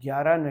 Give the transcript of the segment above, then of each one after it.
11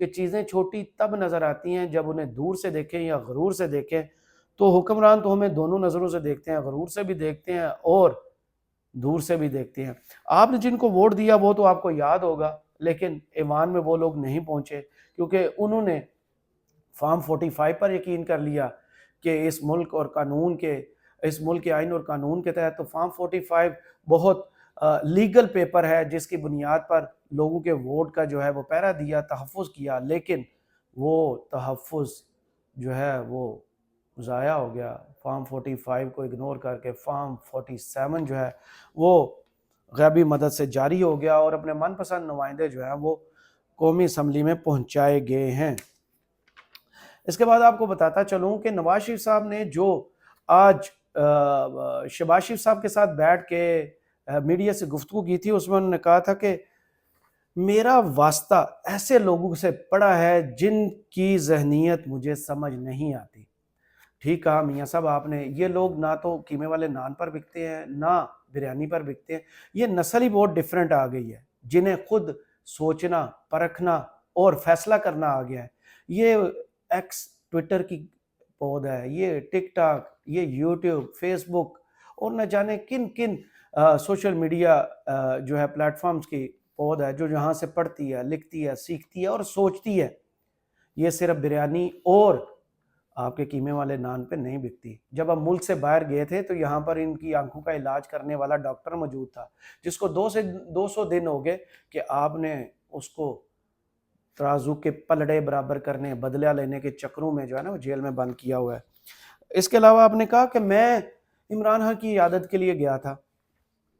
کہ چیزیں چھوٹی تب نظر آتی ہیں جب انہیں دور سے دیکھیں یا غرور سے دیکھیں. تو حکمران تو ہمیں دونوں نظروں سے دیکھتے ہیں، غرور سے بھی دیکھتے ہیں اور دور سے بھی دیکھتے ہیں. آپ نے جن کو ووٹ دیا وہ تو آپ کو یاد ہوگا، لیکن ایوان میں وہ لوگ نہیں پہنچے کیونکہ انہوں نے فارم 45 پر یقین کر لیا کہ اس ملک کے آئین اور قانون کے تحت تو فارم 45 بہت لیگل پیپر ہے جس کی بنیاد پر لوگوں کے ووٹ کا جو ہے وہ پہرا دیا، تحفظ کیا، لیکن وہ تحفظ جو ہے وہ ضائع ہو گیا. فارم 45 کو اگنور کر کے فارم 47 جو ہے وہ غیبی مدد سے جاری ہو گیا اور اپنے من پسند نمائندے جو ہیں وہ قومی اسمبلی میں پہنچائے گئے ہیں. اس کے بعد آپ کو بتاتا چلوں کہ نواز شریف صاحب نے جو آج شہباز شریف صاحب کے ساتھ بیٹھ کے میڈیا سے گفتگو کی تھی، اس میں انہوں نے کہا تھا کہ میرا واسطہ ایسے لوگوں سے پڑا ہے جن کی ذہنیت مجھے سمجھ نہیں آتی. ٹھیک کہا میاں صاحب آپ نے، یہ لوگ نہ تو قیمے والے نان پر بکتے ہیں نہ بریانی پر بکتے ہیں. یہ نسل ہی بہت ڈیفرنٹ آ گئی ہے جنہیں خود سوچنا، پرکھنا اور فیصلہ کرنا آ گیا ہے. یہ ایکس ٹویٹر کی پود ہے، یہ ٹک ٹاک، یہ یوٹیوب، فیس بک اور نہ جانے کن کن سوشل میڈیا جو ہے پلیٹ فارمز کی پود ہے جو جہاں سے پڑھتی ہے، لکھتی ہے، سیکھتی ہے اور سوچتی ہے. یہ صرف بریانی اور آپ کے قیمے والے نان پہ نہیں بکتی. جب ہم ملک سے باہر گئے تھے تو یہاں پر ان کی آنکھوں کا علاج کرنے والا ڈاکٹر موجود تھا جس کو 200 دن ہو گئے کہ آپ نے اس کو ترازو کے پلڑے برابر کرنے، بدلہ لینے کے چکروں میں جو ہے نا وہ جیل میں بند کیا ہوا ہے. اس کے علاوہ آپ نے کہا کہ میں عمران خان کی عیادت کے لیے گیا تھا،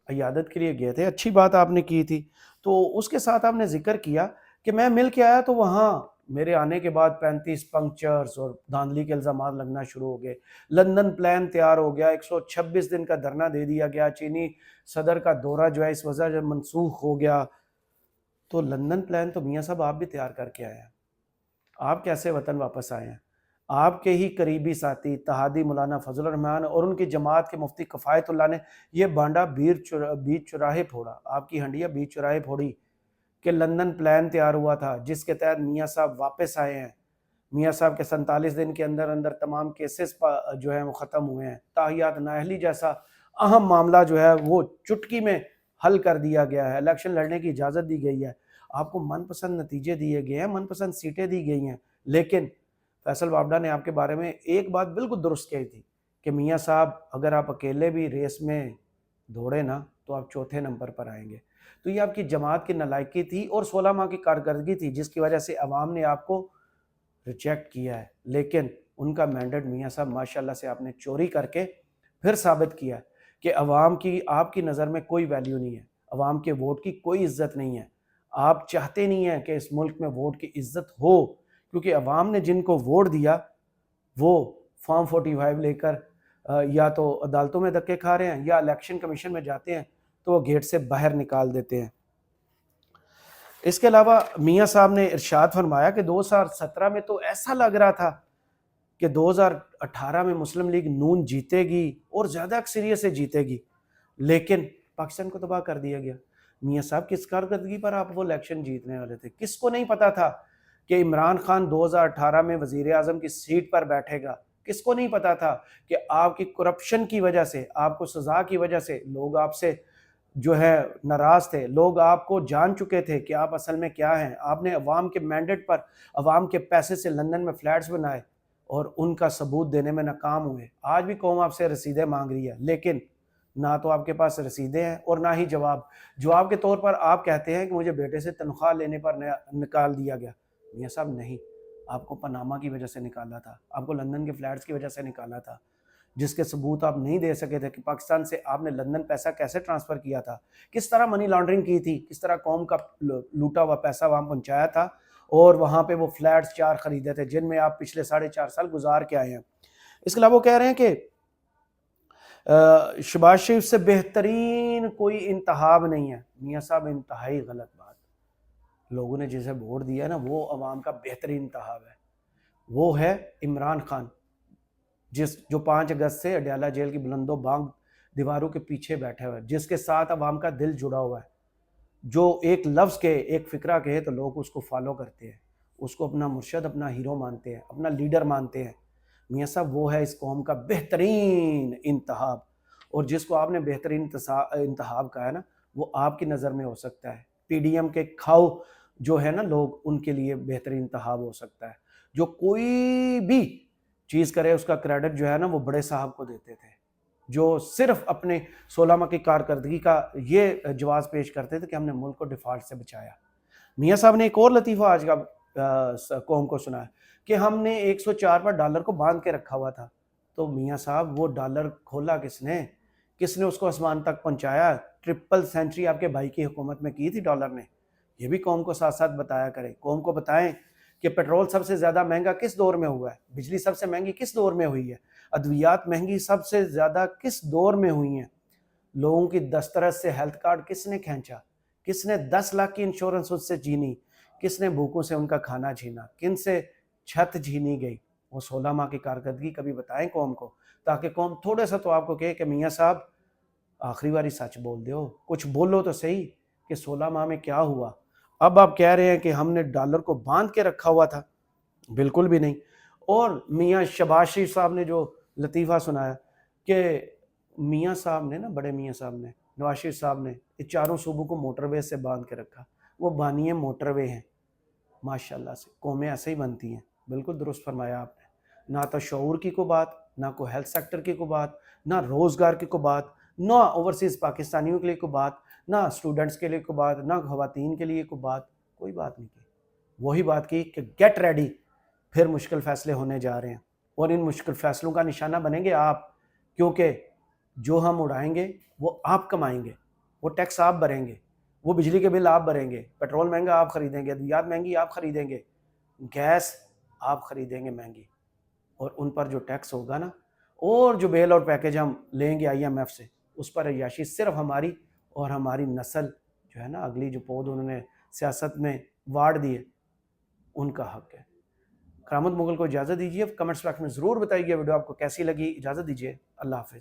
عیادت کے لیے گئے تھے، اچھی بات آپ نے کی تھی. تو اس کے ساتھ آپ نے ذکر کیا کہ میں مل کے آیا تو وہاں میرے آنے کے بعد 35 پنکچرز اور دھاندلی کے الزامات لگنا شروع ہو گئے. لندن پلان تیار ہو گیا، 126 دن کا دھرنا دے دیا گیا، چینی صدر کا دورہ جو ہے اس وجہ سے منسوخ ہو گیا. تو لندن پلان تو میاں صاحب آپ بھی تیار کر کے آئے ہیں. آپ کیسے وطن واپس آئے ہیں؟ آپ کے ہی قریبی ساتھی اتحادی مولانا فضل الرحمان اور ان کی جماعت کے مفتی کفایت اللہ نے یہ بانڈا بیچ چوراہے پھوڑا، آپ کی ہنڈیا بیچ چوراہے پھوڑی کہ لندن پلان تیار ہوا تھا جس کے تحت میاں صاحب واپس آئے ہیں. میاں صاحب کے 47 دن کے اندر اندر تمام کیسز جو ہیں وہ ختم ہوئے ہیں. تاحیات نااہلی جیسا اہم معاملہ جو ہے وہ چٹکی میں حل کر دیا گیا ہے، الیکشن لڑنے کی اجازت دی گئی ہے، آپ کو من پسند نتیجے دیے گئے ہیں، من پسند سیٹیں دی گئی ہیں. لیکن فیصل وابڈا نے آپ کے بارے میں ایک بات بالکل درست کہی تھی کہ میاں صاحب اگر آپ اکیلے بھی ریس میں دوڑے نا تو آپ چوتھے نمبر پر آئیں گے. تو یہ آپ کی جماعت کی نالائکی تھی اور 16 ماہ کی کارکردگی تھی جس کی وجہ سے عوام نے آپ کو ریجیکٹ کیا ہے. لیکن ان کا مینڈیٹ میاں صاحب ماشاءاللہ سے آپ نے چوری کر کے پھر ثابت کیا کہ عوام کی آپ کی نظر میں کوئی ویلیو نہیں ہے، عوام کے ووٹ کی کوئی عزت نہیں ہے. آپ چاہتے نہیں ہیں کہ اس ملک میں ووٹ کی عزت ہو کیونکہ عوام نے جن کو ووٹ دیا وہ فارم 45 لے کر یا تو عدالتوں میں دھکے کھا رہے ہیں یا الیکشن کمیشن میں جاتے ہیں تو وہ گیٹ سے باہر نکال دیتے ہیں. اس کے علاوہ میاں صاحب نے ارشاد فرمایا کہ 2017 میں تو ایسا لگ رہا تھا کہ 2018 میں مسلم لیگ نون جیتے گی اور زیادہ اکثریت سے جیتے گی، لیکن پاکستان کو تباہ کر دیا گیا. میاں صاحب کس کارکردگی پر آپ وہ الیکشن جیتنے والے تھے؟ کس کو نہیں پتا تھا کہ عمران خان 2018 میں وزیر اعظم کی سیٹ پر بیٹھے گا؟ کس کو نہیں پتا تھا کہ آپ کی کرپشن کی وجہ سے، آپ کو سزا کی وجہ سے لوگ آپ سے جو ہے ناراض تھے، لوگ آپ کو جان چکے تھے کہ آپ اصل میں کیا ہیں. آپ نے عوام کے مینڈیٹ پر عوام کے پیسے سے لندن میں فلیٹس بنائے اور ان کا ثبوت دینے میں ناکام ہوئے. آج بھی قوم آپ سے رسیدیں مانگ رہی ہے لیکن نہ تو آپ کے پاس رسیدیں ہیں اور نہ ہی جواب کے طور پر آپ کہتے ہیں کہ مجھے بیٹے سے تنخواہ لینے پر نکال دیا گیا. میاں صاحب نہیں، آپ کو پاناما کی وجہ سے نکالا تھا، آپ کو لندن کے فلیٹس کی وجہ سے نکالا تھا جس کے ثبوت آپ نہیں دے سکے تھے کہ پاکستان سے آپ نے لندن پیسہ کیسے ٹرانسفر کیا تھا، کس طرح منی لانڈرنگ کی تھی، کس طرح قوم کا لوٹا ہوا پیسہ وہاں پہنچایا تھا اور وہاں پہ وہ فلیٹس 4 خریدے تھے جن میں آپ پچھلے 4.5 سال گزار کے آئے ہیں. اس کے علاوہ وہ کہہ رہے ہیں کہ شہباز شریف سے بہترین کوئی انتخاب نہیں ہے. میاں صاحب انتہائی غلط بات. لوگوں نے جسے ووٹ دیا نا وہ عوام کا بہترین انتخاب ہے، وہ ہے عمران خان جو 5 اگست سے اڈیالہ جیل کی بلند و بانگ دیواروں کے پیچھے بیٹھے ہوئے، جس کے ساتھ عوام کا دل جڑا ہوا ہے، جو ایک لفظ کے ایک فکرہ کہے تو لوگ اس کو فالو کرتے ہیں اس کو اپنا مرشد، اپنا ہیرو مانتے ہیں، اپنا لیڈر مانتے ہیں۔ میاں صاحب وہ ہے اس قوم کا بہترین انتخاب، اور جس کو آپ نے بہترین انتخاب کہا ہے نا، وہ آپ کی نظر میں ہو سکتا ہے، پی ڈی ایم کے کھاؤ جو ہے نا لوگ، ان کے لیے بہترین انتخاب ہو سکتا ہے، جو کوئی بھی چیز کرے اس کا کریڈٹ جو ہے نا وہ بڑے صاحب کو دیتے تھے، جو صرف اپنے 16 ماہ کی کارکردگی کا یہ جواز پیش کرتے تھے کہ ہم نے ملک کو ڈیفالٹ سے بچایا۔ میاں صاحب نے ایک اور لطیفہ آج کا قوم کو سنا ہے کہ ہم نے 104 پر ڈالر کو باندھ کے رکھا ہوا تھا، تو میاں صاحب وہ ڈالر کھولا کس نے اس کو آسمان تک پہنچایا؟ ٹرپل سینچری آپ کے بھائی کی حکومت میں کی تھی ڈالر نے۔ یہ بھی قوم کو ساتھ ساتھ بتایا کریں، قوم کو بتائیں کہ پیٹرول سب سے زیادہ مہنگا کس دور میں ہوا ہے، بجلی سب سے مہنگی کس دور میں ہوئی ہے، ادویات مہنگی سب سے زیادہ کس دور میں ہوئی ہیں، لوگوں کی دسترس سے ہیلتھ کارڈ کس نے کھینچا، کس نے 10 لاکھ کی انشورنس اس سے چھینی، کس نے بھوکوں سے ان کا کھانا چھینا، کن سے چھت چھینی گئی؟ وہ 16 ماہ کی کارکردگی کبھی بتائیں قوم کو، تاکہ قوم تھوڑا سا تو آپ کو کہے کہ میاں صاحب آخری باری سچ بول دیو، کچھ بولو تو صحیح کہ 16 ماہ میں کیا ہوا۔ اب آپ کہہ رہے ہیں کہ ہم نے ڈالر کو باندھ کے رکھا ہوا تھا، بالکل بھی نہیں۔ اور میاں شہباز شریف صاحب نے جو لطیفہ سنایا کہ میاں صاحب نے نا، بڑے میاں صاحب نے، نواز شریف صاحب نے یہ چاروں صوبوں کو موٹر وے سے باندھ کے رکھا، وہ بانی موٹر وے ہیں، ماشاءاللہ سے قومیں ایسے ہی بنتی ہیں۔ بالکل درست فرمایا آپ نے، نہ تو شعور کی کوئی بات، نہ کوئی ہیلتھ سیکٹر کی کوئی بات، نہ روزگار کی کوئی بات، نہ اوورسیز پاکستانیوں کے لیے کوئی بات، نہ اسٹوڈنٹس کے لیے کوئی بات، نہ خواتین کے لیے کوئی بات، کوئی بات نہیں کی۔ وہی بات کی کہ گیٹ ریڈی، پھر مشکل فیصلے ہونے جا رہے ہیں، اور ان مشکل فیصلوں کا نشانہ بنیں گے آپ، کیونکہ جو ہم اڑائیں گے وہ آپ کمائیں گے، وہ ٹیکس آپ بھریں گے، وہ بجلی کے بل آپ بھریں گے، پیٹرول مہنگا آپ خریدیں گے، ادویات مہنگی آپ خریدیں گے، گیس آپ خریدیں گے مہنگی، اور ان پر جو ٹیکس ہوگا نا، اور جو بیل آؤٹ پیکج ہم لیں گے IMF سے، اس پر عیاشی صرف ہماری اور ہماری نسل جو ہے نا، اگلی جو پود انہوں نے سیاست میں واڑ دیے، ان کا حق ہے۔ کرامت مغل کو اجازت دیجیے، کمنٹس باکس میں ضرور بتائیے ویڈیو آپ کو کیسی لگی، اجازت دیجیے، اللہ حافظ۔